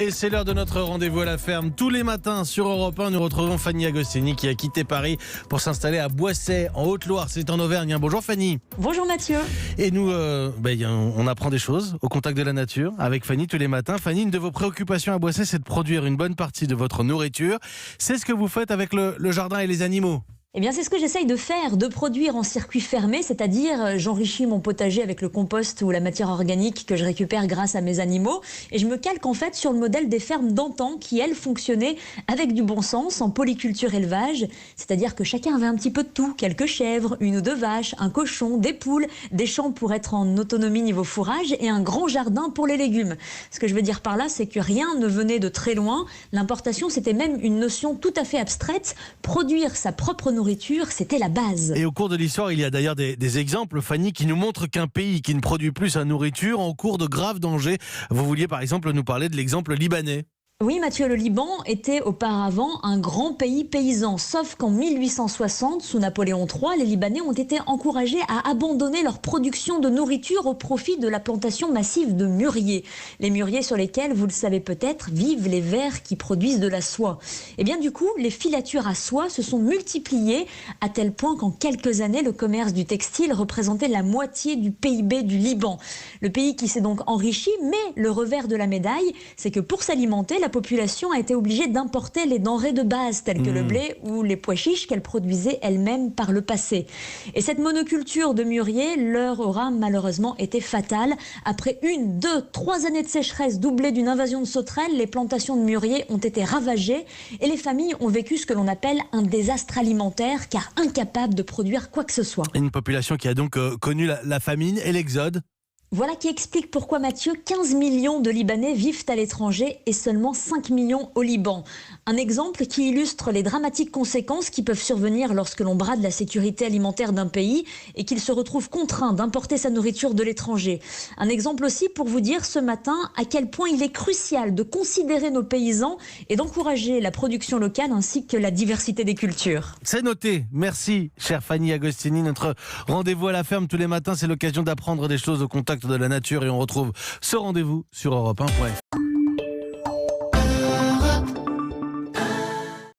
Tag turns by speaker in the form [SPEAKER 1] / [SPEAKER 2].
[SPEAKER 1] Et c'est l'heure de notre rendez-vous à la ferme. Tous les matins sur Europe 1, nous retrouvons Fanny Agostini qui a quitté Paris pour s'installer à Boissey, en Haute-Loire. C'est en Auvergne. Bonjour Fanny.
[SPEAKER 2] Bonjour Mathieu.
[SPEAKER 1] Et nous, on apprend des choses au contact de la nature avec Fanny tous les matins. Fanny, une de vos préoccupations à Boissey, c'est de produire une bonne partie de votre nourriture. C'est ce que vous faites avec le jardin et les animaux.
[SPEAKER 2] Eh bien, c'est ce que j'essaye de faire, de produire en circuit fermé, c'est-à-dire j'enrichis mon potager avec le compost ou la matière organique que je récupère grâce à mes animaux. Et je me calque en fait sur le modèle des fermes d'antan qui, elles, fonctionnaient avec du bon sens en polyculture élevage. C'est-à-dire que chacun avait un petit peu de tout, quelques chèvres, une ou deux vaches, un cochon, des poules, des champs pour être en autonomie niveau fourrage et un grand jardin pour les légumes. Ce que je veux dire par là, c'est que rien ne venait de très loin. L'importation, c'était même une notion tout à fait abstraite. Produire sa propre nourriture, c'était la base.
[SPEAKER 1] Et au cours de l'histoire, il y a d'ailleurs des exemples, Fanny, qui nous montrent qu'un pays qui ne produit plus sa nourriture encourt de graves dangers. Vous vouliez par exemple nous parler de l'exemple libanais.
[SPEAKER 2] Oui Mathieu, le Liban était auparavant un grand pays paysan, sauf qu'en 1860, sous Napoléon III, les Libanais ont été encouragés à abandonner leur production de nourriture au profit de la plantation massive de mûriers. Les mûriers sur lesquels, vous le savez peut-être, vivent les vers qui produisent de la soie. Et bien du coup, les filatures à soie se sont multipliées à tel point qu'en quelques années, le commerce du textile représentait la moitié du PIB du Liban. Le pays qui s'est donc enrichi, mais le revers de la médaille, c'est que pour s'alimenter, la population a été obligée d'importer les denrées de base telles que le blé ou les pois chiches qu'elle produisait elle-même par le passé. Et cette monoculture de mûriers leur aura malheureusement été fatale. Après 1, 2, 3 années de sécheresse doublées d'une invasion de sauterelles, les plantations de mûriers ont été ravagées et les familles ont vécu ce que l'on appelle un désastre alimentaire car incapables de produire quoi que ce soit.
[SPEAKER 1] Une population qui a donc connu la famine et l'exode.
[SPEAKER 2] Voilà qui explique pourquoi, Mathieu, 15 millions de Libanais vivent à l'étranger et seulement 5 millions au Liban. Un exemple qui illustre les dramatiques conséquences qui peuvent survenir lorsque l'on brade la sécurité alimentaire d'un pays et qu'il se retrouve contraint d'importer sa nourriture de l'étranger. Un exemple aussi pour vous dire ce matin à quel point il est crucial de considérer nos paysans et d'encourager la production locale ainsi que la diversité des cultures.
[SPEAKER 1] C'est noté. Merci, chère Fanny Agostini. Notre rendez-vous à la ferme tous les matins, c'est l'occasion d'apprendre des choses au contact de la nature et on retrouve ce rendez-vous sur Europe 1.fr.